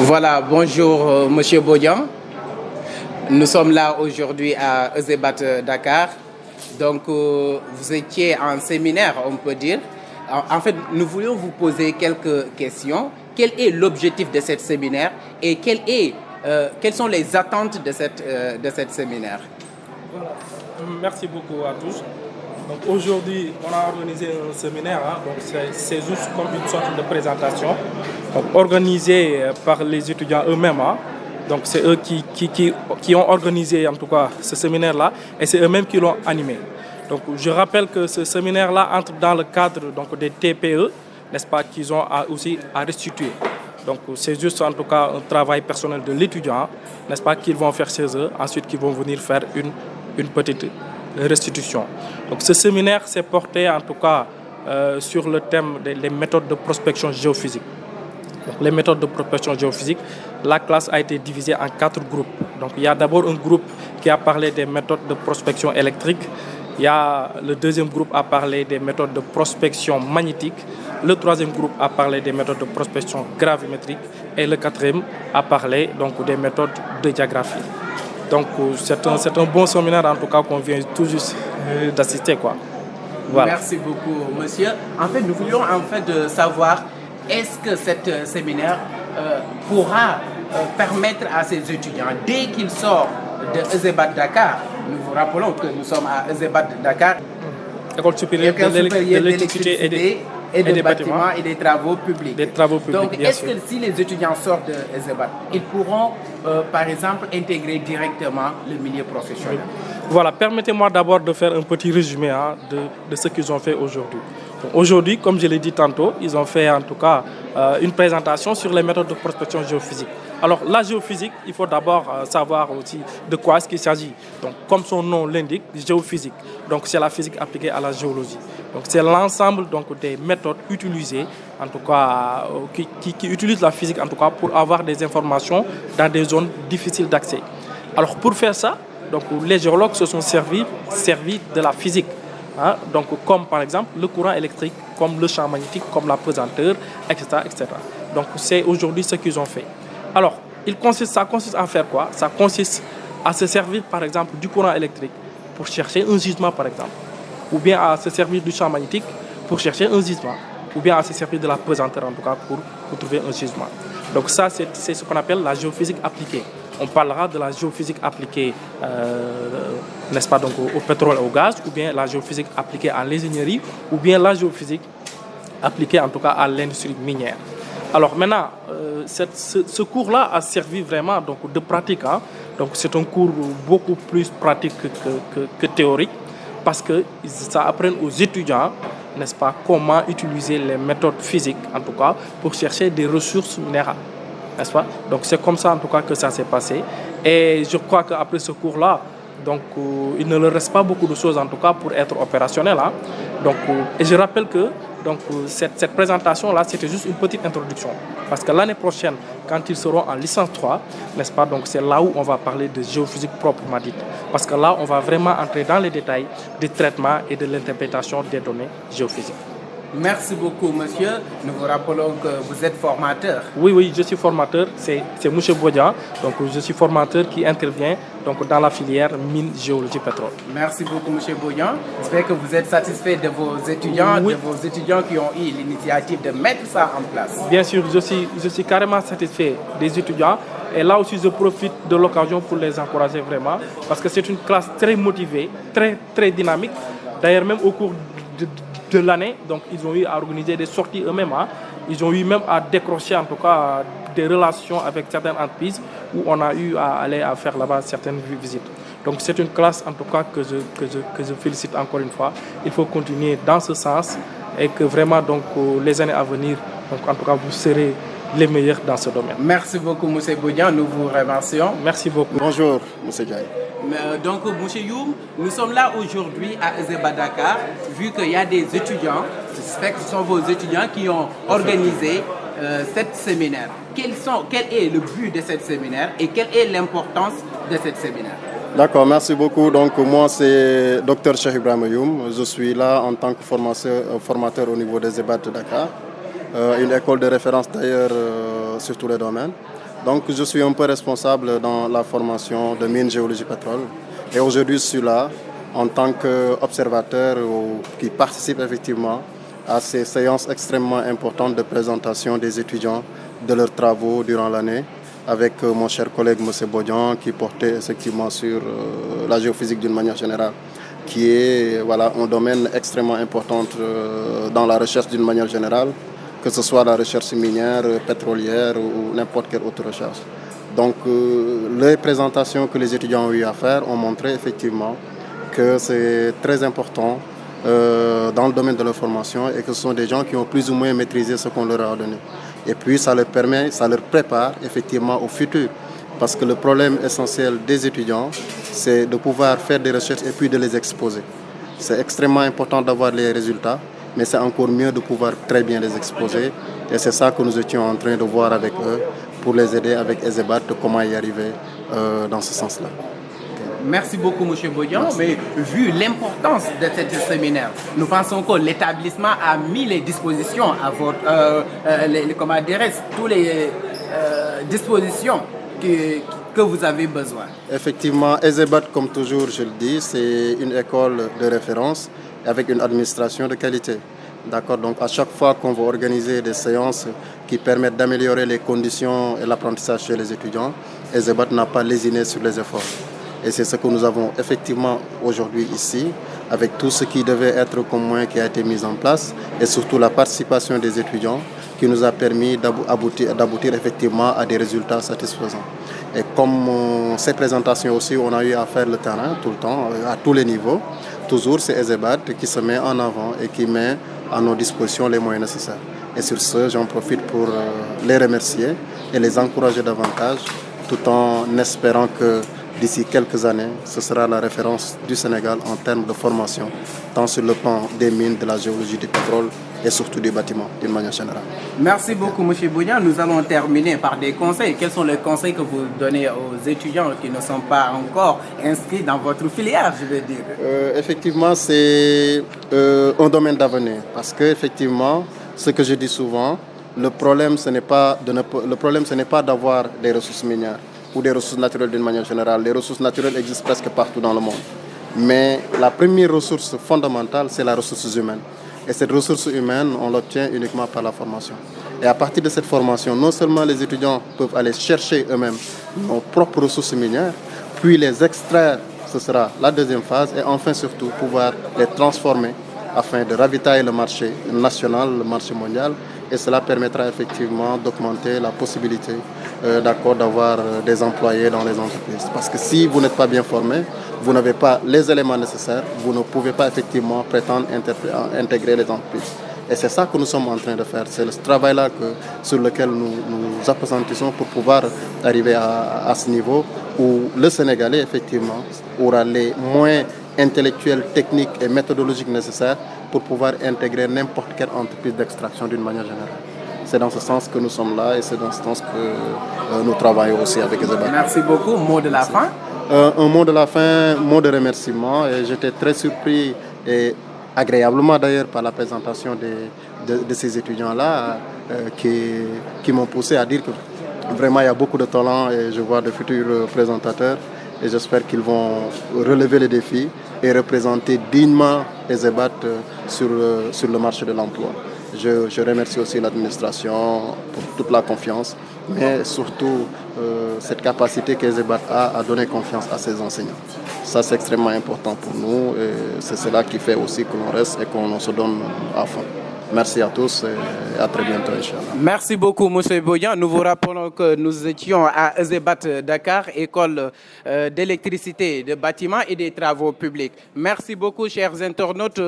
Voilà, bonjour Monsieur Bodian. Nous sommes là aujourd'hui à Ezebat Dakar. Donc vous étiez en séminaire, on peut dire. En fait, nous voulions vous poser quelques questions. Quel est l'objectif de ce séminaire et quelles sont les attentes de cette séminaire? Voilà. Merci beaucoup à tous. Donc aujourd'hui, on a organisé un séminaire, donc c'est juste comme une sorte de présentation, donc organisée par les étudiants eux-mêmes. Donc c'est eux qui ont organisé en tout cas ce séminaire-là et c'est eux-mêmes qui l'ont animé. Donc je rappelle que ce séminaire-là entre dans le cadre donc, des TPE, n'est-ce pas, qu'ils ont aussi à restituer. Donc c'est juste en tout cas un travail personnel de l'étudiant, n'est-ce pas, qu'ils vont faire chez eux, ensuite qu'ils vont venir faire une petite restitution. Donc ce séminaire s'est porté en tout cas sur le thème des méthodes de prospection géophysique. Donc les méthodes de prospection géophysique, la classe a été divisée en 4 groupes. Donc il y a d'abord un groupe qui a parlé des méthodes de prospection électrique. Il y a le deuxième groupe a parlé des méthodes de prospection magnétique. Le troisième groupe a parlé des méthodes de prospection gravimétrique. Et le quatrième a parlé donc, des méthodes de diagraphie. Donc c'est un bon séminaire en tout cas qu'on vient tout juste d'assister, quoi. Voilà. Merci beaucoup, monsieur. En fait, nous voulions savoir est-ce que cet séminaire pourra permettre à ces étudiants, dès qu'ils sortent de Ezebat Dakar, nous vous rappelons que nous sommes à Ezebat Dakar, École supérieure de l'électricité et des bâtiments et des travaux publics. Donc, est-ce que si les étudiants sortent de Ezebat, ils pourront, par exemple, intégrer directement le milieu professionnel? Voilà, permettez-moi d'abord de faire un petit résumé de ce qu'ils ont fait aujourd'hui. Aujourd'hui, comme je l'ai dit tantôt, ils ont fait en tout cas une présentation sur les méthodes de prospection géophysique. Alors la géophysique, il faut d'abord savoir aussi de quoi est-ce qu'il s'agit. Donc comme son nom l'indique, géophysique. Donc c'est la physique appliquée à la géologie. Donc c'est l'ensemble donc des méthodes utilisées, en tout cas qui utilisent la physique en tout cas pour avoir des informations dans des zones difficiles d'accès. Alors pour faire ça, donc les géologues se sont servis de la physique. Donc comme par exemple le courant électrique, comme le champ magnétique, comme la pesanteur, etc. etc. Donc c'est aujourd'hui ce qu'ils ont fait. Alors ça consiste à faire quoi? Ça consiste à se servir par exemple du courant électrique pour chercher un gisement par exemple, ou bien à se servir du champ magnétique pour chercher un gisement, ou bien à se servir de la pesanteur en tout cas pour trouver un gisement. Donc ça c'est ce qu'on appelle la géophysique appliquée. On parlera de la géophysique appliquée, n'est-ce pas, donc au pétrole et au gaz, ou bien la géophysique appliquée à l'ingénierie, ou bien la géophysique appliquée en tout cas à l'industrie minière. Alors maintenant, ce cours-là a servi vraiment donc, de pratique. Donc c'est un cours beaucoup plus pratique que théorique, parce que ça apprend aux étudiants, n'est-ce pas, comment utiliser les méthodes physiques, en tout cas, pour chercher des ressources minérales. N'est-ce pas? Donc c'est comme ça en tout cas que ça s'est passé. Et je crois qu'après ce cours-là, donc, il ne leur reste pas beaucoup de choses en tout cas pour être opérationnel. Donc, et je rappelle que donc, cette présentation-là, c'était juste une petite introduction. Parce que l'année prochaine, quand ils seront en licence 3, n'est-ce pas, donc c'est là où on va parler de géophysique proprement dite. Parce que là, on va vraiment entrer dans les détails du traitement et de l'interprétation des données géophysiques. Merci beaucoup, monsieur. Nous vous rappelons que vous êtes formateur. Oui, je suis formateur. C'est M. Bodian. Donc, je suis formateur qui intervient donc, dans la filière mine, géologie, pétrole. Merci beaucoup, M. Bodian. J'espère que vous êtes satisfait de vos étudiants, oui. De vos étudiants qui ont eu l'initiative de mettre ça en place. Bien sûr, je suis carrément satisfait des étudiants. Et là aussi, je profite de l'occasion pour les encourager vraiment. Parce que c'est une classe très motivée, très, très dynamique. D'ailleurs, même au cours de l'année, donc ils ont eu à organiser des sorties eux-mêmes. Ils ont eu même à décrocher en tout cas des relations avec certaines entreprises où on a eu à aller à faire là-bas certaines visites. Donc c'est une classe en tout cas que je félicite encore une fois. Il faut continuer dans ce sens et que vraiment donc les années à venir, donc en tout cas vous serez les meilleurs dans ce domaine. Merci beaucoup M. Bodian, nous vous remercions. Merci beaucoup. Bonjour M. Diaye. Donc, M. Youm, nous sommes là aujourd'hui à Ezebat Dakar, vu qu'il y a des étudiants, j'espère que ce sont vos étudiants qui ont organisé cette séminaire. Quel est le but de cette séminaire et quelle est l'importance de cette séminaire? D'accord, merci beaucoup. Donc, moi, c'est Dr Cheikh Ibrahima Youm. Je suis là en tant que formateur au niveau des Ezebat de Dakar, une école de référence d'ailleurs sur tous les domaines. Donc, je suis un peu responsable dans la formation de mines, géologie, pétrole. Et aujourd'hui, je suis là en tant qu'observateur qui participe effectivement à ces séances extrêmement importantes de présentation des étudiants de leurs travaux durant l'année, avec mon cher collègue M. Bodian qui portait effectivement sur la géophysique d'une manière générale, qui est un domaine extrêmement important dans la recherche d'une manière générale, que ce soit la recherche minière, pétrolière ou n'importe quelle autre recherche. Donc les présentations que les étudiants ont eu à faire ont montré effectivement que c'est très important dans le domaine de la formation et que ce sont des gens qui ont plus ou moins maîtrisé ce qu'on leur a donné. Et puis ça leur permet, ça leur prépare effectivement au futur. Parce que le problème essentiel des étudiants, c'est de pouvoir faire des recherches et puis de les exposer. C'est extrêmement important d'avoir les résultats, mais c'est encore mieux de pouvoir très bien les exposer. Et c'est ça que nous étions en train de voir avec eux pour les aider avec ESEBAT, comment y arriver dans ce sens-là. Merci beaucoup, M. Bodian. Mais vu l'importance de ce séminaire, nous pensons que l'établissement a mis les dispositions à votre, toutes les dispositions que vous avez besoin. Effectivement, ESEBAT, comme toujours, je le dis, c'est une école de référence avec une administration de qualité. D'accord, donc à chaque fois qu'on va organiser des séances qui permettent d'améliorer les conditions et l'apprentissage chez les étudiants, ESEBAT n'a pas lésiné sur les efforts. Et c'est ce que nous avons effectivement aujourd'hui ici, avec tout ce qui devait être commun qui a été mis en place, et surtout la participation des étudiants qui nous a permis d'aboutir effectivement à des résultats satisfaisants. Et comme ces présentations aussi, on a eu à faire le terrain tout le temps, à tous les niveaux, toujours c'est ESEBAT qui se met en avant et qui met à nos dispositions les moyens nécessaires. Et sur ce, j'en profite pour les remercier et les encourager davantage, tout en espérant que d'ici quelques années, ce sera la référence du Sénégal en termes de formation, tant sur le plan des mines, de la géologie, du pétrole et surtout du bâtiment, d'une manière générale. Merci beaucoup, M. Bodian. Nous allons terminer par des conseils. Quels sont les conseils que vous donnez aux étudiants qui ne sont pas encore inscrits dans votre filière, je veux dire? Effectivement, c'est un domaine d'avenir parce qu'effectivement, ce que je dis souvent, le problème, ce n'est pas d'avoir des ressources minières ou des ressources naturelles d'une manière générale. Les ressources naturelles existent presque partout dans le monde. Mais la première ressource fondamentale, c'est la ressource humaine. Et cette ressource humaine, on l'obtient uniquement par la formation. Et à partir de cette formation, non seulement les étudiants peuvent aller chercher eux-mêmes nos propres ressources minières, puis les extraire, ce sera la deuxième phase, et enfin surtout pouvoir les transformer afin de ravitailler le marché national, le marché mondial. Et cela permettra effectivement d'augmenter la possibilité d'avoir des employés dans les entreprises. Parce que si vous n'êtes pas bien formé, vous n'avez pas les éléments nécessaires, vous ne pouvez pas effectivement prétendre intégrer les entreprises. Et c'est ça que nous sommes en train de faire. C'est ce travail-là sur lequel nous appesantissons pour pouvoir arriver à ce niveau où le Sénégalais, effectivement, aura les moyens intellectuels, techniques et méthodologiques nécessaires pour pouvoir intégrer n'importe quelle entreprise d'extraction d'une manière générale. C'est dans ce sens que nous sommes là et c'est dans ce sens que nous travaillons aussi avec ESEBAT. Merci beaucoup. Mot de la fin? Un mot de la fin, mot de remerciement. Et j'étais très surpris et agréablement d'ailleurs par la présentation de ces étudiants-là qui m'ont poussé à dire que vraiment il y a beaucoup de talent et je vois de futurs présentateurs. Et j'espère qu'ils vont relever les défis et représenter dignement ESEBAT sur le marché de l'emploi. Je remercie aussi l'administration pour toute la confiance, mais surtout cette capacité qu'ESEBAT a à donner confiance à ses enseignants. Ça, c'est extrêmement important pour nous et c'est cela qui fait aussi que l'on reste et qu'on se donne à fond. Merci à tous et à très bientôt, Inch'Allah. Merci beaucoup, M. Bodian. Nous vous rappelons que nous étions à ESEBAT Dakar, école d'électricité, de bâtiments et des travaux publics. Merci beaucoup, chers internautes.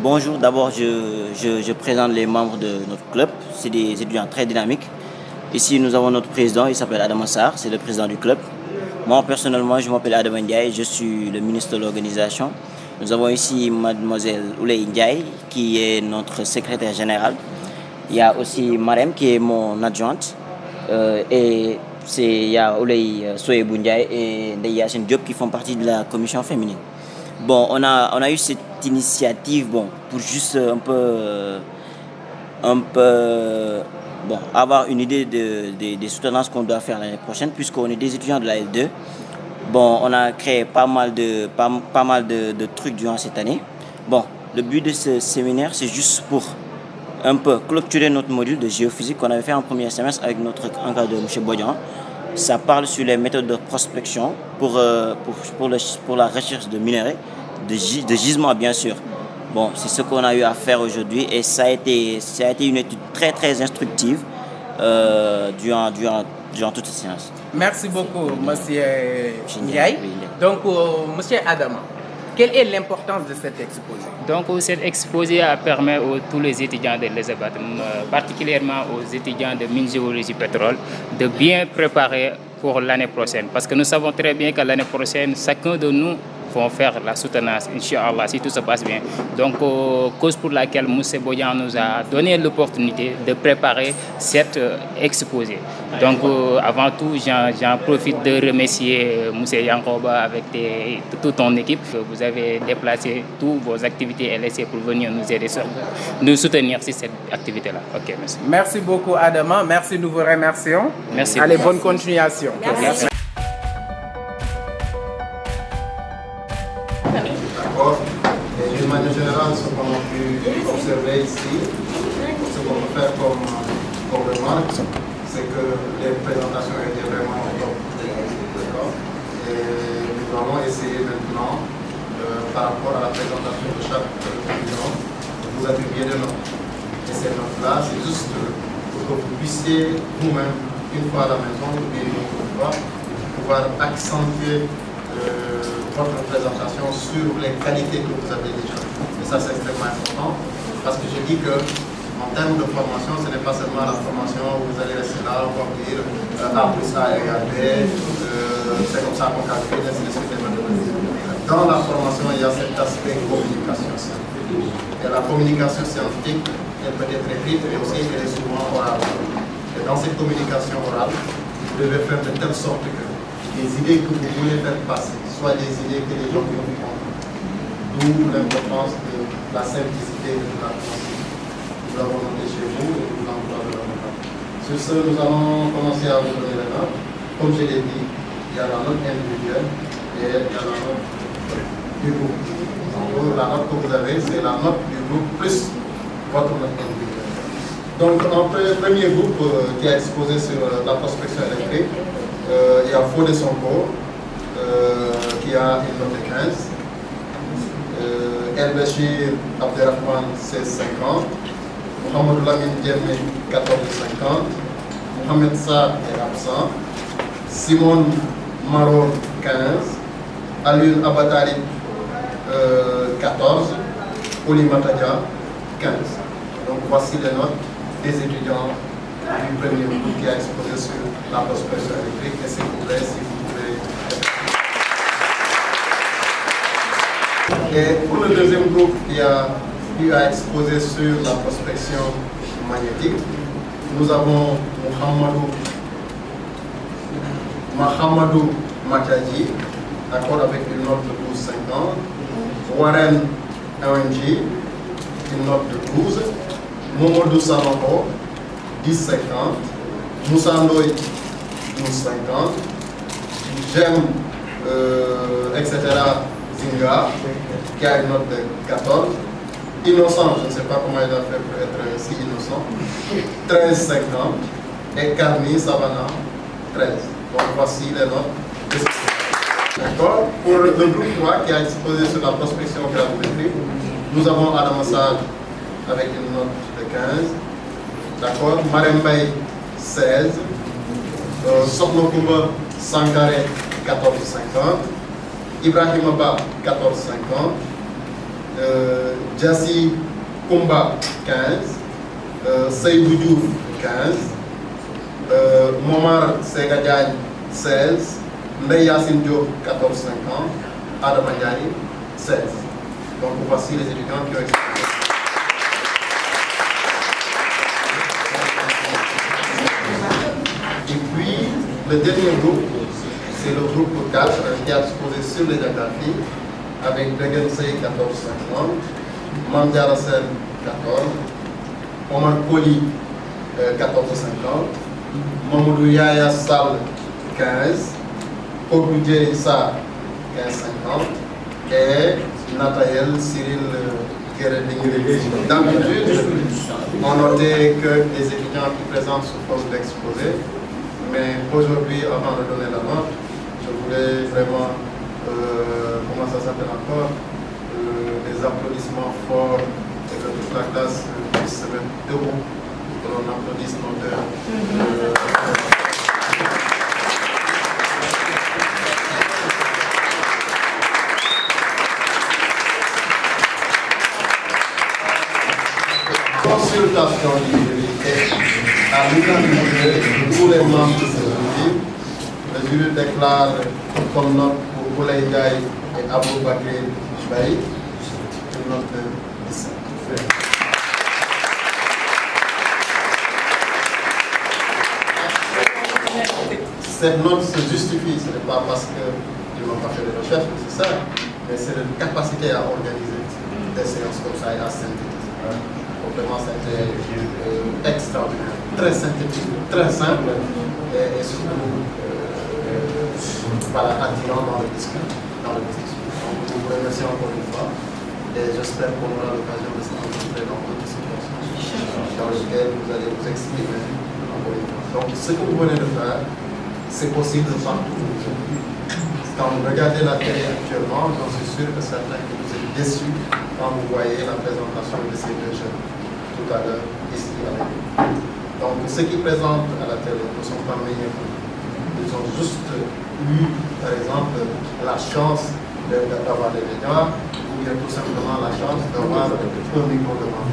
Bonjour, d'abord je présente les membres de notre club. C'est des étudiants très dynamiques. Ici, nous avons notre président, il s'appelle Adam Sarr, c'est le président du club. Moi, personnellement, je m'appelle Adam Ndiaye, je suis le ministre de l'organisation. Nous avons ici mademoiselle Ouley Ndiaye, qui est notre secrétaire générale. Il y a aussi Marem, qui est mon adjointe. Et il y a Ouley Soyebou Ndiaye et Ndeye Yassine Diop qui font partie de la commission féminine. Bon, on a eu cette initiative pour juste un peu bon, avoir une idée des soutenances qu'on doit faire l'année prochaine, puisqu'on est des étudiants de la L2. Bon, on a créé pas mal de trucs durant cette année. Bon, le but de ce séminaire, c'est juste pour un peu clôturer notre module de géophysique qu'on avait fait en premier semestre avec notre encadreur, M. Bodian. Ça parle sur les méthodes de prospection pour la recherche de minerais, de gisements bien sûr. Bon, c'est ce qu'on a eu à faire aujourd'hui et ça a été une étude très très instructive durant toute cette séance. Merci beaucoup, Monsieur Ndiaye. Donc, Monsieur Adama, quelle est l'importance de cet exposé? Donc, cet exposé permet à tous les étudiants de l'ESEBAT, particulièrement aux étudiants de mine géologie pétrole, de bien préparer pour l'année prochaine. Parce que nous savons très bien que l'année prochaine, chacun de nous vont faire la soutenance, Inch'Allah, si tout se passe bien. Donc, cause pour laquelle M. Bodian nous a donné l'opportunité de préparer cet exposé. Donc, avant tout, j'en profite de remercier M. Yankoba avec toute ton équipe. Vous avez déplacé toutes vos activités LSC pour venir nous aider, nous soutenir sur cette activité-là. Ok, merci. Merci beaucoup, Adama. Merci, nous vous remercions. Merci. Allez, bonne continuation. Merci. Et d'une manière générale, ce qu'on a pu observer ici, ce qu'on peut faire comme remarque, c'est que les présentations étaient vraiment top. Et nous allons essayer maintenant, par rapport à la présentation de chaque étudiant, de vous attribuer des notes. Et ces notes-là, c'est juste pour que vous puissiez vous-même, une fois à la maison, ou bien une autre fois, pouvoir accentuer votre présentation sur les qualités que vous avez déjà. Et ça, c'est extrêmement important parce que je dis que en termes de formation, ce n'est pas seulement la formation où vous allez rester là, on va dire A plus A égale B, c'est comme ça qu'on calcule, ainsi de suite. Dans la formation, il y a cet aspect communication scientifique. Et la communication scientifique, elle peut être écrite, mais aussi elle est souvent orale. Et dans cette communication orale, vous devez faire de telle sorte que les idées que vous voulez faire passer soit des idées que les gens vont comprendre. D'où l'importance de la simplicité et de la principe. Nous l'avons noté chez vous et nous l'encourageons. Sur ce, nous allons commencer à vous donner les notes. Comme je l'ai dit, il y a la note individuelle et il y a la note du groupe. En gros, la note que vous avez, c'est la note du groupe plus votre note individuelle. Donc, en premier groupe qui a exposé sur la prospection électrique, il y a Fodé Sonko, qui a une note de 15. El Bachir Abderrahman, 16,50. Mohamed Lamine Diémé, 14,50. Mohamed Sarr est absent. Simone Maro, 15. Alun Abatali, 14. Oulimata Dia, 15. Donc voici les notes des étudiants du premier groupe qui a exposé sur la prospection électrique. Et s'il vous plaît, si vous pouvez. Et pour le deuxième groupe qui a exposé sur la prospection magnétique, nous avons Mahamadou Matadji, d'accord, avec une note de 12,50. Warren Awenji, une note de 12. Momodou Sanoko, 10,50. Moussa Ndoye, 12,50. Jem, etc. Zinga, qui a une note de 14. Innocent, je ne sais pas comment il a fait pour être si innocent, 13,50. Et Carmi Savana, 13. Donc voici les notes. D'accord. Pour le groupe 3 qui a exposé sur la prospection gravimétrique, nous avons Adam Assad avec une note de 15. D'accord. Marembay, 16. Soknokumba Sankaré, 14,50. Ibrahim Abba, 14,50. Jassi Kumba, 15. Seydou Diouf, 15. Momar Sega Diagne, 16. Ndeye Yassine Diop, 14,50. Adama Ndiaye, 16. Donc voici les étudiants qui ont exposé. Et puis, le dernier groupe, c'est le groupe 4 qui a exposé sur les géographies avec Begensei 14,50, Mandiara Sen 14, Omar Koli 14,50. Mamoudou Yaya Sall, 15. Kodou Djeri Issa, 15,50. Et Nathaël Cyril Guéreding. D'habitude, on notait que les étudiants qui présentent sous forme d'exposé. Mais aujourd'hui, avant de donner la note, je voulais vraiment, comment ça s'appelle encore, des applaudissements forts et que toute la classe puisse se mettre debout, que l'on applaudisse nos deux. Consultation du jury est à l'unanimité de tous les membres de ce jury. Le jury déclare comme note pour Boulay Ndiaye et Abou Bakri Baye une note de 17. Cette note se justifie, ce n'est pas parce qu'ils n'ont pas fait de recherche nécessaires, mais c'est une capacité à organiser des séances comme ça et à synthétiser. Vraiment, c'était extraordinaire, très synthétique, très simple et surtout attirant dans le discours. Donc, je vous remercie encore une fois et j'espère qu'on aura l'occasion de se rencontrer dans d'autres situations dans lesquelles vous allez vous exprimer encore une fois. Donc, ce que vous venez de faire, c'est possible partout. Quand vous regardez la télé actuellement, j'en suis sûr que certains que vous êtes déçus quand vous voyez la présentation de ces deux jeunes tout à l'heure ici avec nous. Donc ceux qui présentent à la télé ne sont pas meilleurs. Ils ont juste eu, par exemple, la chance d'avoir des médias ou bien tout simplement la chance d'avoir un micro devant.